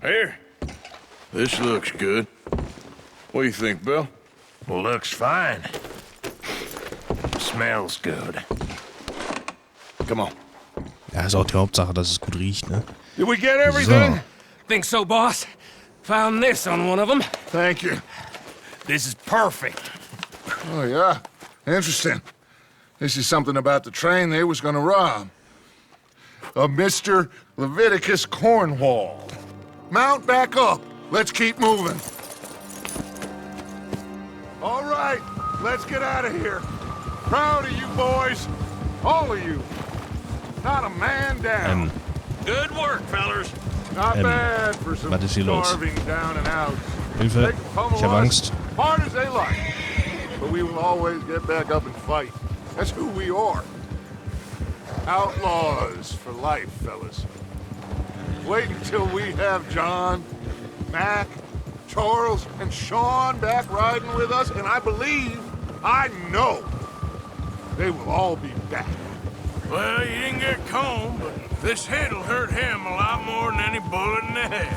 Here. This looks good. What do you think, Bill? Looks fine. Smells good. Come on. Ja, ist auch die Hauptsache, dass es gut riecht, ne? Did we get everything? So. Think so, boss. Found this on one of them. Thank you. This is perfect. Oh, yeah? Interesting. This is something about the train they was gonna rob. A Mr. Leviticus Cornwall. Mount back up. Let's keep moving. All right, let's get out of here. Proud of you boys. All of you. Not a man down. Good work, fellers. Not bad for some was ist hier los? starving down and out. Hilfe, They can pummel ich habe us Angst. hard as they like. But we will always get back up and fight. That's who we are. Outlaws for life, fellas. Wait until we have John, Mac, Charles, and Sean back riding with us, and I know, they will all be back. Well, you didn't get Combe, but this hit'll hurt him a lot more than any bullet in the head.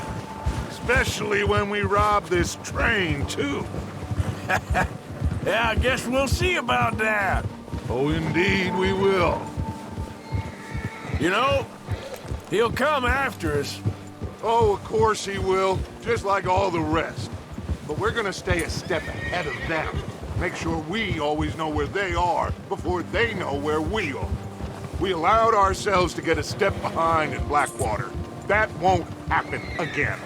Especially when we rob this train, too. Yeah, I guess we'll see about that. Oh, indeed we will. You know, he'll come after us. Oh, of course he will, just like all the rest. But we're gonna stay a step ahead of them. Make sure we always know where they are before they know where we are. We allowed ourselves to get a step behind in Blackwater. That won't happen again.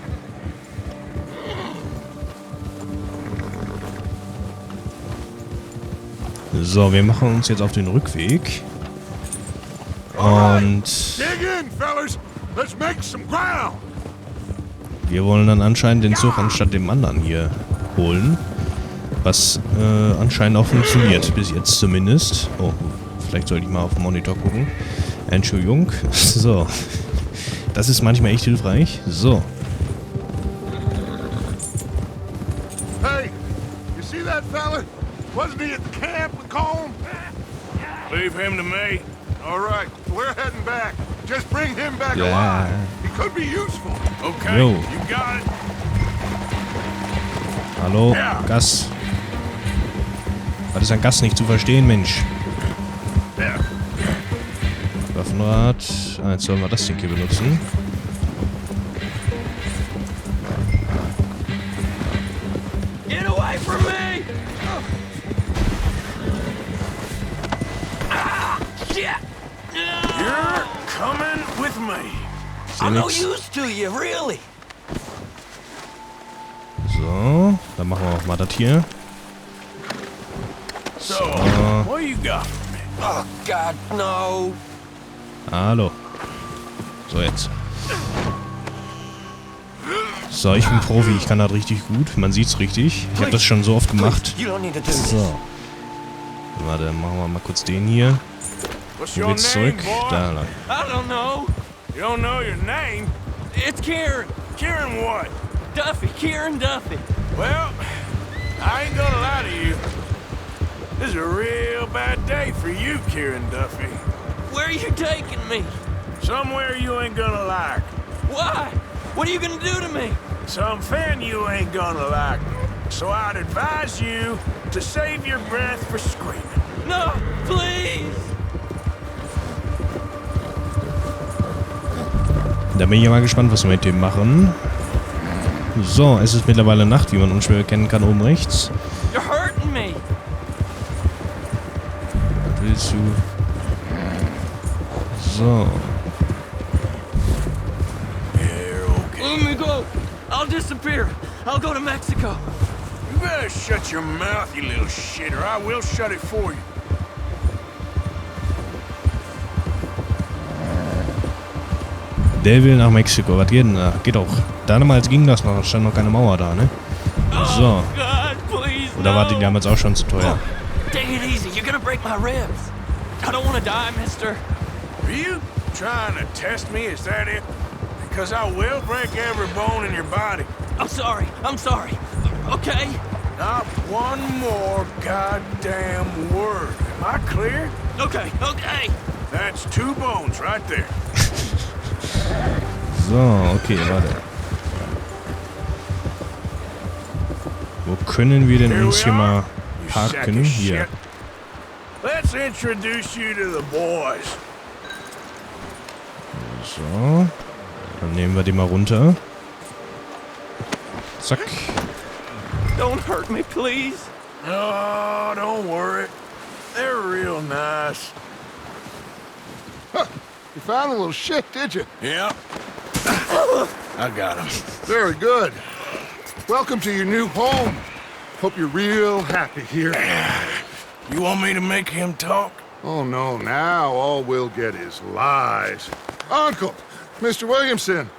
So, wir machen uns jetzt auf den Rückweg. Und Dig in, fellas. Let's make some ground. wir wollen dann anscheinend den Zug anstatt dem anderen hier holen. Was anscheinend auch funktioniert, bis jetzt zumindest. Oh, vielleicht sollte ich mal auf den Monitor gucken. Entschuldigung. So. Das ist manchmal echt hilfreich. So. Hey, you see that fella? Wasn't he at the camp with Combe? Leave him to me. All right, we're heading back. Just bring him back Ja. alive. He could be useful. Okay, Jo. you got it. Hallo, Gas. Was ist an Gas nicht zu verstehen, Mensch? Waffenrad. Ah, jetzt sollen wir das Ding hier benutzen. Get away from me! Shit! You're coming with me. I'm no nix. use to you, really. So, dann machen wir auch mal das hier. So, what you got for me? Oh, God, no. Hallo. So, jetzt. So, ich bin Profi, ich kann das richtig gut. Man sieht's richtig. Ich habe das schon so oft gemacht. You don't need to do this. So. Warte, machen wir mal kurz den hier. What's Wo your geht's name, zurück? boy? Da lang. I don't know. You don't know your name? It's Kieran. Kieran what? Duffy. Kieran Duffy. Well, I ain't gonna lie to you. This is a real bad day for you, Kieran Duffy. Where are you taking me? Somewhere you ain't gonna like. Why? What are you gonna do to me? Something you ain't gonna like. So I'd advise you to save your breath for screaming. No, please. Da bin ich ja mal gespannt, was wir mit dem machen. So, es ist mittlerweile Nacht, wie man unschwer erkennen kann, oben rechts. You're hurting me. Was willst du? So. Here, okay. Let me go. I'll disappear. I'll go to Mexico. You better shut your mouth, you little shit, or I will shut it for you. Der will nach Mexiko. Was geht denn da? Geht auch. Damals ging das noch. Stand noch keine Mauer da, ne? So. God, please, Oder war die no. damals auch schon zu teuer? Take it easy. You're gonna break my ribs. I don't want to die, mister. Are you trying to test me? Is that it? Because I will break every bone in your body. I'm sorry. I'm sorry. Okay? Not one more goddamn word. Am I clear? Okay. Okay. That's 2 bones right there. So, okay, warte. Wo können wir denn uns hier mal parken? Hier. Let's introduce you to the boys. So. Dann nehmen wir den mal runter. Zack. Don't hurt me, please. Oh, don't worry. They're real nice. Huh. You found a little shit, did you? Yep. I got him. Very good. Welcome to your new home. Hope you're real happy here. You want me to make him talk? Oh, no, now all we'll get is lies. Uncle, Mr. Williamson,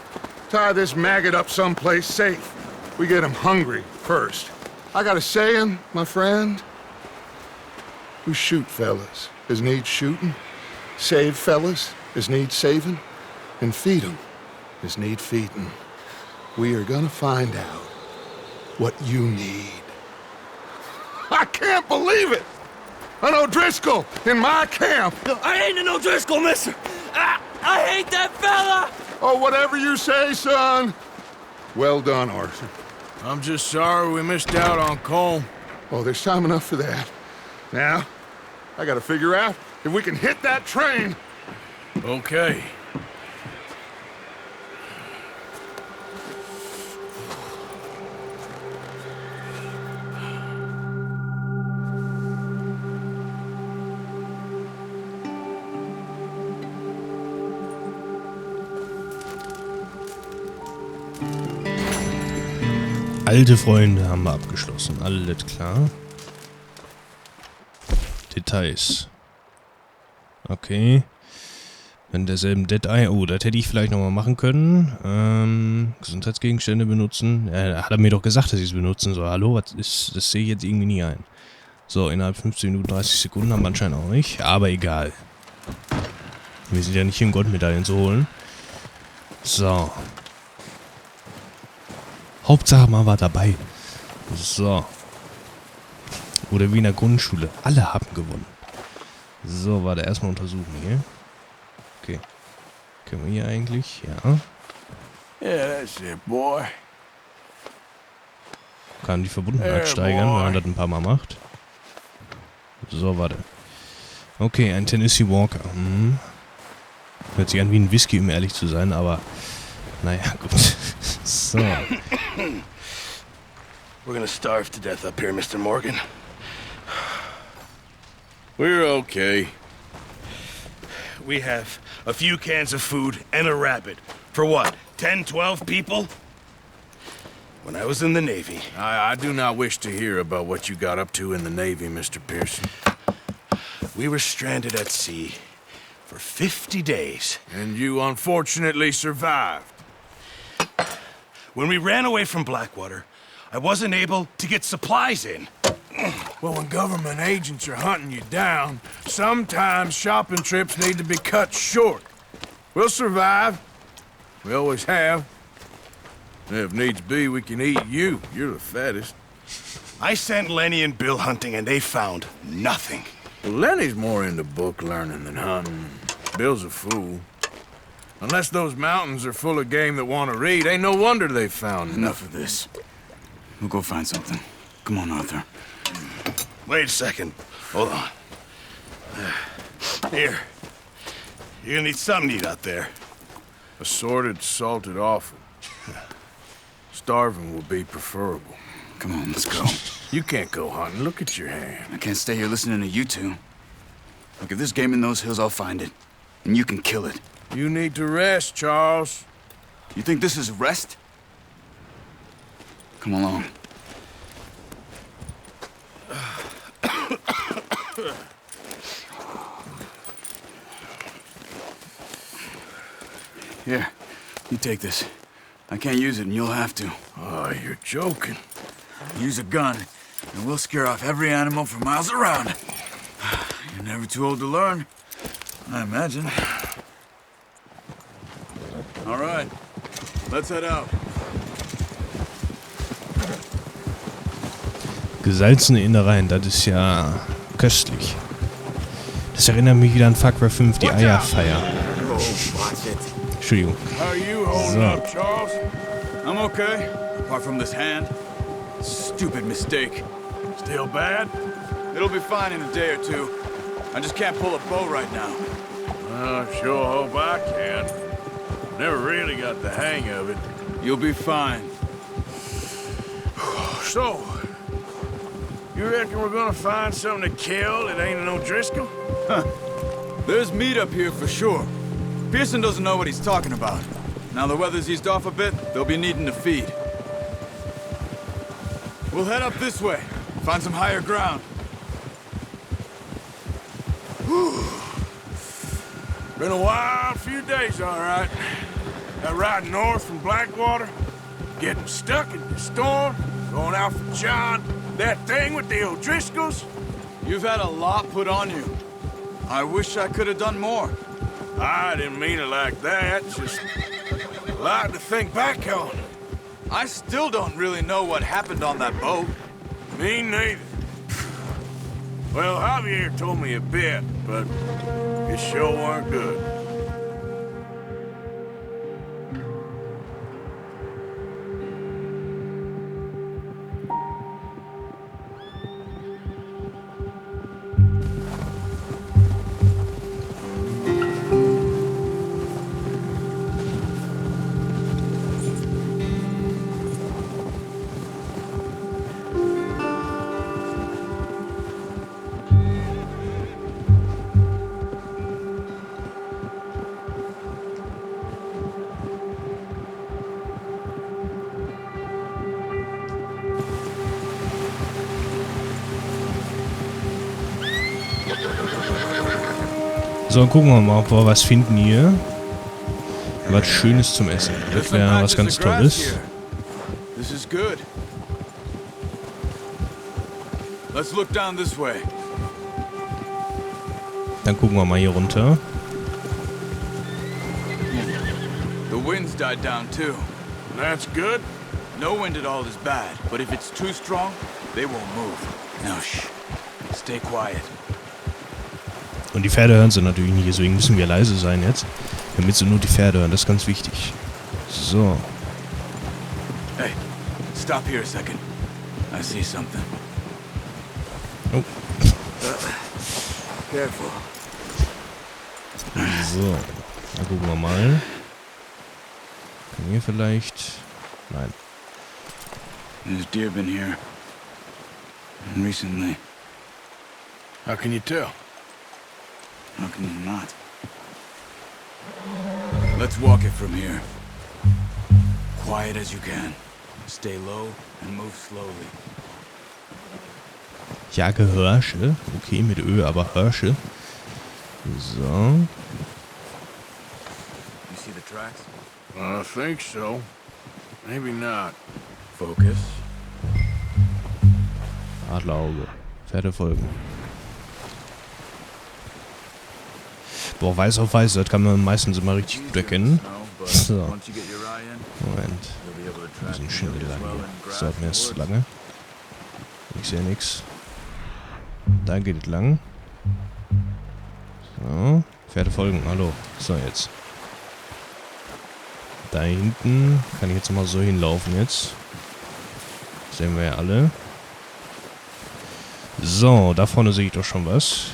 tie this maggot up someplace safe. We get him hungry first. I got a saying, my friend. We shoot fellas as need shooting, save fellas as need saving, and feed 'em as need feeding. We are gonna find out what you need. I can't believe it! An O'Driscoll in my camp! I ain't an O'Driscoll, mister! I hate that fella! Oh, whatever you say, son. Well done, Arthur. I'm just sorry we missed out on Cole. Oh, there's time enough for that. Now, I gotta figure out if we can hit that train. Okay. Alte Freunde haben wir abgeschlossen. Alles klar. Details. Okay. Wenn derselben Dead-Eye... Oh, das hätte ich vielleicht nochmal machen können. Gesundheitsgegenstände benutzen. Hat er mir doch gesagt, dass ich es benutzen soll. Hallo, was ist... Das sehe ich jetzt irgendwie nie ein. So, innerhalb 15 Minuten 30 Sekunden haben wir anscheinend auch nicht. Aber egal. Wir sind ja nicht hier, um Goldmedaillen zu holen. So. Hauptsache mal war dabei. So. Oder wie in der Grundschule. Alle haben gewonnen. So, warte, erstmal untersuchen hier. Okay. Können wir hier eigentlich? Ja. Yeah, that's it, boy. Kann die Verbundenheit steigern, wenn man das ein paar Mal macht. So, warte. Okay, ein Tennessee Walker. Hört sich an wie ein Whisky, um ehrlich zu sein, aber... Naja, gut. So. We're gonna starve to death up here, Mr. Morgan. We're okay. We have a few cans of food and a rabbit. For what, 10, 12 people? When I was in the Navy... I do not wish to hear about what you got up to in the Navy, Mr. Pearson. We were stranded at sea for 50 days. And you unfortunately survived. When we ran away from Blackwater, I wasn't able to get supplies in. Well, when government agents are hunting you down, sometimes shopping trips need to be cut short. We'll survive. We always have. And if needs be, we can eat you. You're the fattest. I sent Lenny and Bill hunting, and they found nothing. Well, Lenny's more into book learning than hunting. Bill's a fool. Unless those mountains are full of game that want to read, ain't no wonder they found Enough of this. We'll go find something. Come on, Arthur. Wait a second. Hold on. Here. You're gonna need something to eat out there. Assorted, salted offal. Starving will be preferable. Come on, let's go. You can't go hunting. Look at your hand. I can't stay here listening to you two. Look, if there's game in those hills, I'll find it. And you can kill it. You need to rest, Charles. You think this is rest? Come along. Here, you take this. I can't use it, and you'll have to. Oh, you're joking. Use a gun, and we'll scare off every animal for miles around. You're never too old to learn, I imagine. All right, let's head out. Gesalzene Innereien, das ist ja köstlich. Das erinnert mich wieder an Far Cry 5, die Eierfeier. Entschuldigung. How are you holding up, Charles? I'm okay, apart from this hand. Stupid mistake. Still bad? It'll be fine in a day or two. I just can't pull a bow right now. I sure hope I can. Never really got the hang of it. You'll be fine. So, you reckon we're gonna find something to kill that ain't no Driscoll? Huh. There's meat up here for sure. Pearson doesn't know what he's talking about. Now the weather's eased off a bit, they'll be needing to feed. We'll head up this way. Find some higher ground. Been a wild few days, all right. That ride north from Blackwater, getting stuck in the storm, going out for John, that thing with the O'Driscolls. You've had a lot put on you. I wish I could have done more. I didn't mean it like that, just a lot to think back on. I still don't really know what happened on that boat. Me neither. Well, Javier told me a bit, but it sure weren't good. So, gucken wir mal, ob wir was finden hier. Was Schönes zum Essen. Das wäre was ganz Tolles. This is good. Let's look down this way. Dann gucken wir mal hier runter. The wind's died down too. That's good. No wind at all is bad, but if it's too strong, they won't move. Now shh. Stay quiet. Und die Pferde hören sie natürlich nicht, deswegen müssen wir leise sein jetzt. Damit sie nur die Pferde hören, das ist ganz wichtig. So. Hey, stop here a second. I see something. Oh. Careful. So. Dann gucken wir mal. Kann hier vielleicht... Nein. There's deer been here. Recently. How can you tell? How can you not? Let's walk it from here. Quiet as you can. Stay low and move slowly. Jage Hirsche. Okay, mit Ö, aber Hirsche. So. You see the tracks? I think so. Maybe not. Focus. Adlerauge. Pferde folgen. Boah, weiß auf weiß, das kann man meistens immer richtig gut erkennen. So. Moment. Wir sind schnell lang hier. Das dauert mir jetzt lange. Ich sehe nichts. Da geht es lang. So. Pferde folgen, hallo. So, jetzt. Da hinten kann ich jetzt mal so hinlaufen jetzt. Das sehen wir ja alle. So, da vorne sehe ich doch schon was.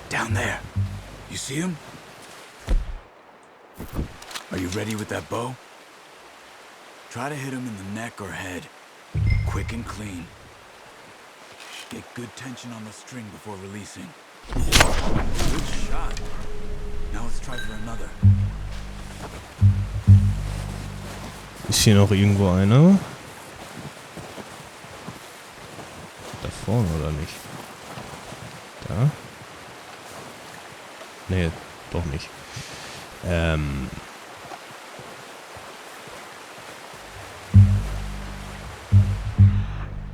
Down there. You see him? Are you ready with that bow? Try to hit him in the neck or head. Quick and clean. Get good tension on the string before releasing. Good shot. Now let's try for another. Ist hier noch irgendwo einer? Da vorne oder nicht? Da? Nee, doch nicht.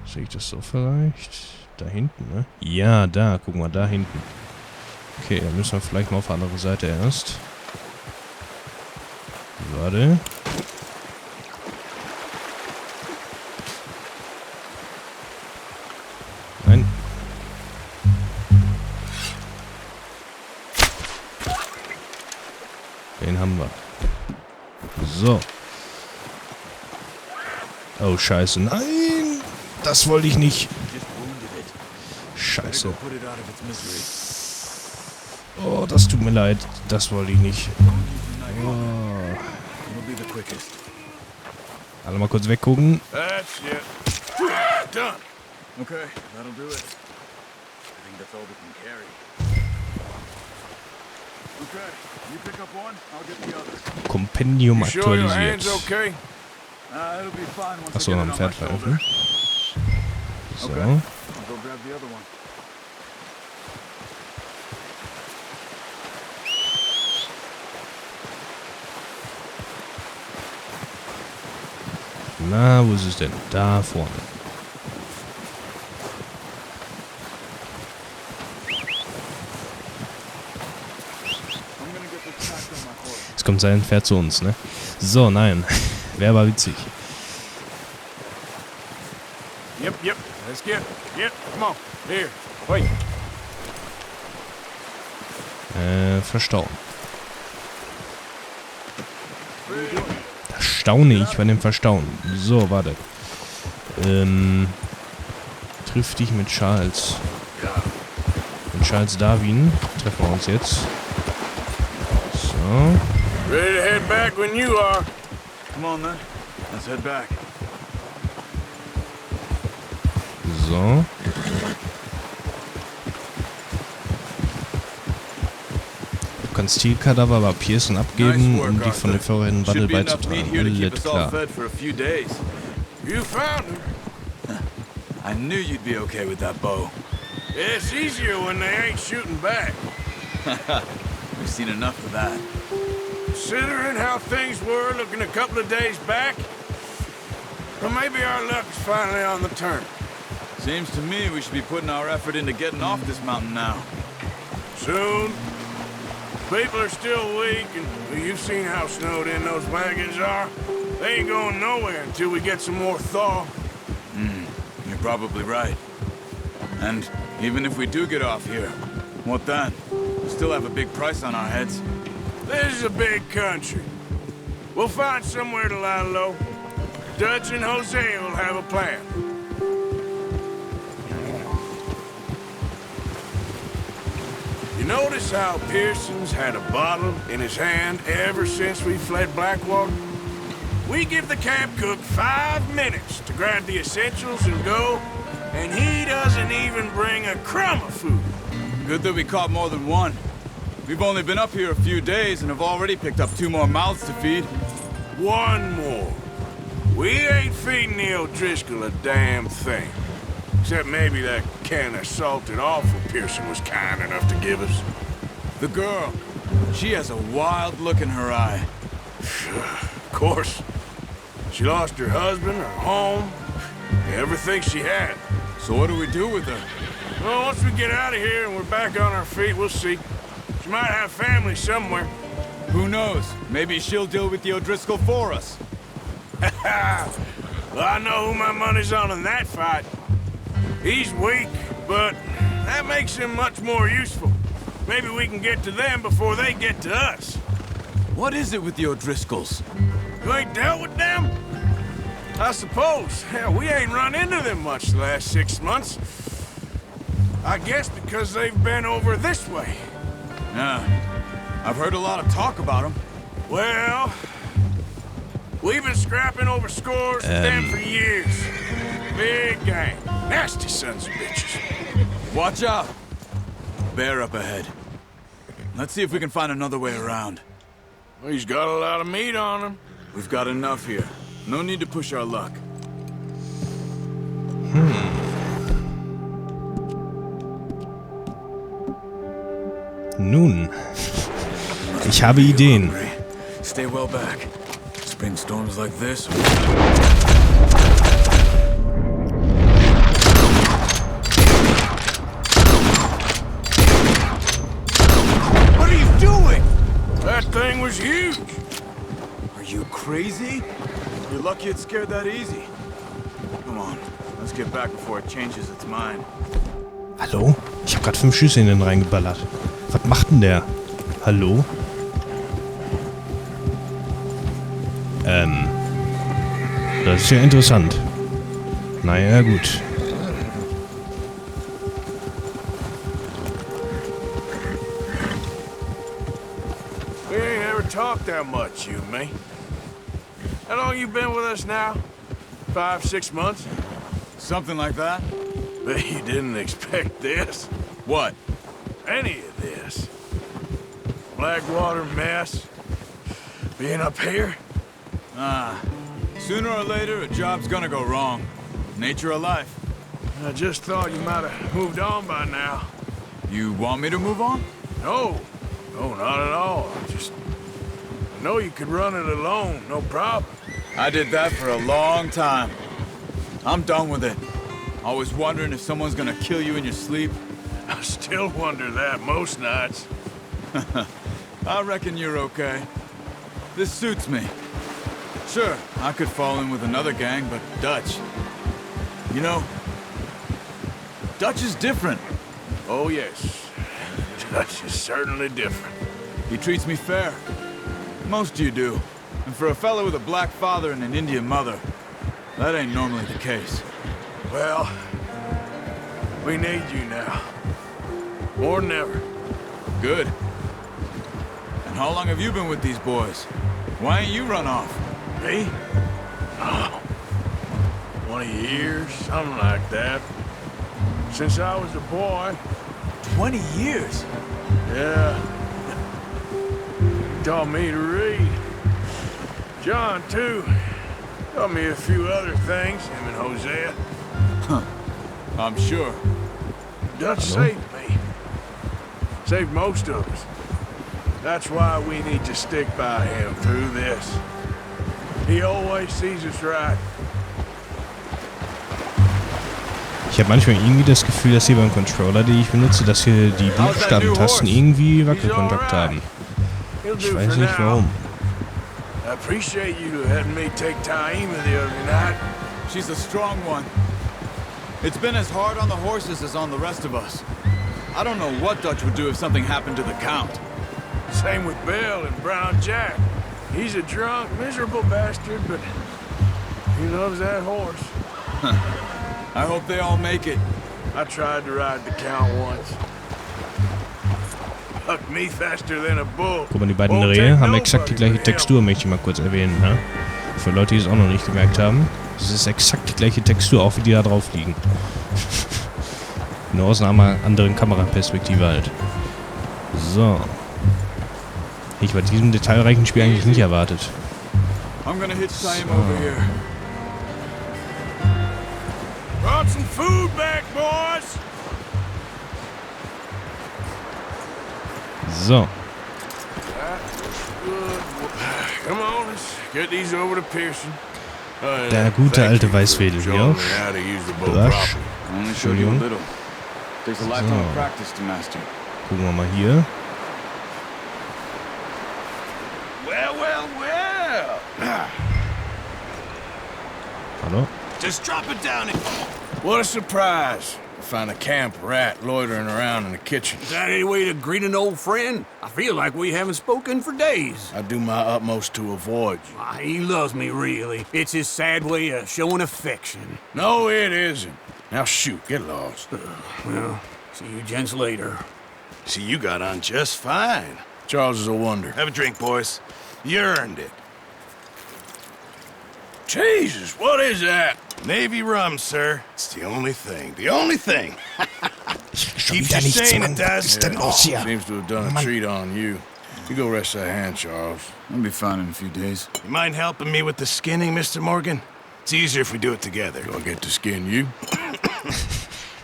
Sehe ich das so vielleicht? Da hinten, ne? Ja, da. Guck mal, da hinten. Okay, dann müssen wir vielleicht mal auf der anderen Seite erst. Warte. Nein. Den haben wir. So. Oh, scheiße. Nein! Das wollte ich nicht. Scheiße. Oh, das tut mir leid. Das wollte ich nicht. Oh. Alle mal kurz weggucken. That's it. Done. Okay, that'll do it. I think that's all we can carry. Okay, you pick up one, I'll get the other. Kompendium You sure your aktualisiert. hand's okay? It'll be fine once Achso, I get am it on Pferd my shoulder. veröffnen. So. Okay, I'll go grab the other one. Na, wo ist es denn? Da vorne. Jetzt kommt sein Pferd zu uns, ne? So, nein. Wer war witzig? Yep. Let's get. Yep, come on. Here. Wait. Verstauen. Da staune ich bei dem Verstauen. So, warte. Triff dich mit Charles. Mit Charles Darwin treffen wir uns jetzt. So. Ready to head back when you are. Come on then, let's head back. So. Du kannst Zielkadaver bei Pearson abgeben, um die von den vorherigen Bundle beizutragen. Alles klar. You found her. I knew you'd be okay with that bow. It's easier when they ain't shooting back. We've seen enough of that. Considering how things were looking a couple of days back, well, maybe our luck's finally on the turn. Seems to me we should be putting our effort into getting off this mountain now. Soon. People are still weak, and well, you've seen how snowed in those wagons are. They ain't going nowhere until we get some more thaw. You're probably right. And even if we do get off here, what then? We still have a big price on our heads. This is a big country. We'll find somewhere to lie low. Dutch and Jose will have a plan. You notice how Pearson's had a bottle in his hand ever since we fled Blackwater? We give the camp cook 5 minutes to grab the essentials and go, and he doesn't even bring a crumb of food. Good that we caught more than one. We've only been up here a few days and have already picked up 2 more mouths to feed. One more. We ain't feeding the O'Driscoll a damn thing. Except maybe that can of salted offal Pearson was kind enough to give us. The girl, she has a wild look in her eye. Of course. She lost her husband, her home, everything she had. So what do we do with her? Well, once we get out of here and we're back on our feet, we'll see. She might have family somewhere. Who knows? Maybe she'll deal with the O'Driscoll for us. Well, I know who my money's on in that fight. He's weak, but that makes him much more useful. Maybe we can get to them before they get to us. What is it with the O'Driscolls? You ain't dealt with them? I suppose. Hell, we ain't run into them much the last 6 months. I guess because they've been over this way. Yeah, I've heard a lot of talk about them. Well, we've been scrapping over scores with them for years. Big gang. Nasty sons of bitches. Watch out! Bear up ahead. Let's see if we can find another way around. Well, he's got a lot of meat on him. We've got enough here. No need to push our luck. Nun, ich habe Ideen. Stay well back. Spring storms like this. What are you doing? That thing was huge. Are you crazy? You're lucky it scared that easy. Come on, let's get back before it changes its mind. Hallo? Ich habe gerade 5 Schüsse in den reingeballert. Was macht denn der? Hallo? Das ist ja interessant. Naja, gut. We ain't ever talked that much, you and me. How long you been with us now? 5, 6 months? Something like that? Bet you didn't expect this. What? Any of this. Blackwater mess. Being up here? Sooner or later, a job's gonna go wrong. Nature of life. I just thought you might have moved on by now. You want me to move on? No. No, not at all. I know you could run it alone, no problem. I did that for a long time. I'm done with it. Always wondering if someone's gonna kill you in your sleep. I still wonder that most nights. I reckon you're okay. This suits me. Sure, I could fall in with another gang, but Dutch. You know, Dutch is different. Oh, yes. Dutch is certainly different. He treats me fair. Most of you do. And for a fella with a black father and an Indian mother, that ain't normally the case. Well, we need you now. More than ever. Good. And how long have you been with these boys? Why ain't you run off? Me? Oh, 20 years, something like that. Since I was a boy. 20 years? Yeah. He taught me to read. John, too. Taught me a few other things, him and Hosea. I'm sure. Dutch saved me. Saved most of us. That's why we need to stick by him through this. He always sees us right. Ich habe manchmal irgendwie das Gefühl, dass hier beim Controller, den ich benutze, dass hier die Buchstabentasten irgendwie Wackelkontakt haben. Ich weiß nicht warum. I appreciate you letting me take Taima the other night. She's a strong one. It's been as hard on the horses as on the rest of us. I don't know what Dutch would do if something happened to the Count. Same with Bill and Brown Jack. He's a drunk, miserable bastard, but he loves that horse. I hope they all make it. I tried to ride the Count once. Hucked me faster than a bull. Guck mal, die beiden Rehe haben exakt die gleiche Textur, möchte ich mal kurz erwähnen. Ne? Für Leute, die es auch noch nicht gemerkt haben. Das ist exakt die gleiche Textur, auch wie die da drauf liegen. Nur aus einer anderen Kameraperspektive halt. So. Ich bei diesem detailreichen Spiel eigentlich nicht erwartet. I'm gonna hitch Taima over here. Brought some food back, boys. So. Come on, let's get these over to Pearson. Der gute alte Weißwedel hier. Rasch. Entschuldigung. So. Gucken wir mal hier. Well. Hallo? Just drop it down. What a surprise. Find a camp rat loitering around in the kitchen. Is that any way to greet an old friend? I feel like we haven't spoken for days. I do my utmost to avoid you. He loves me, really. It's his sad way of showing affection. No, it isn't. Now shoot, get lost. Well, see you gents later. See, you got on just fine. Charles is a wonder. Have a drink, boys. You earned it. Jesus, what is that? Navy rum, sir. It's the only thing. The only thing. Keeps you sane, it does. Seems to have done a treat on you. You go rest that hand, Charles. I'll be fine in a few days. You mind helping me with the skinning, Mr. Morgan? It's easier if we do it together. Do I get to skin you?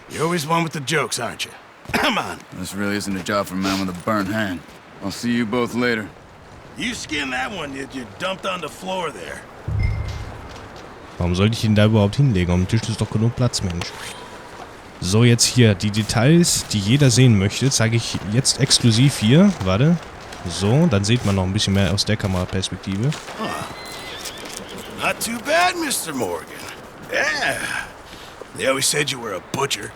You're always one with the jokes, aren't you? Come on. This really isn't a job for a man with a burnt hand. I'll see you both later. You skin that one you dumped on the floor there. Warum sollte ich ihn da überhaupt hinlegen? Am Tisch ist doch genug Platz, Mensch. So, jetzt hier. Die Details, die jeder sehen möchte, zeige ich jetzt exklusiv hier. Warte. So, dann sieht man noch ein bisschen mehr aus der Kameraperspektive. Not too bad, Mr. Morgan. Yeah. They always said you were a butcher.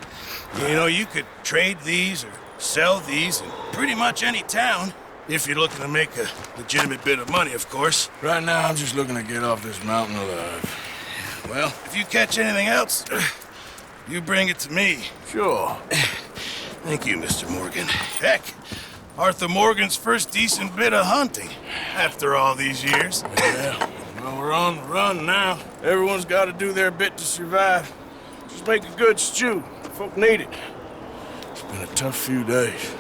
You know, you could trade these or sell these in pretty much any town. If you're looking to make a legitimate bit of money, of course. Right now, I'm just looking to get off this mountain alive. Well, if you catch anything else, you bring it to me. Sure. Thank you, Mr. Morgan. Heck, Arthur Morgan's first decent bit of hunting after all these years. Yeah, well, we're on the run now. Everyone's got to do their bit to survive. Just make a good stew. Folk need it. It's been a tough few days.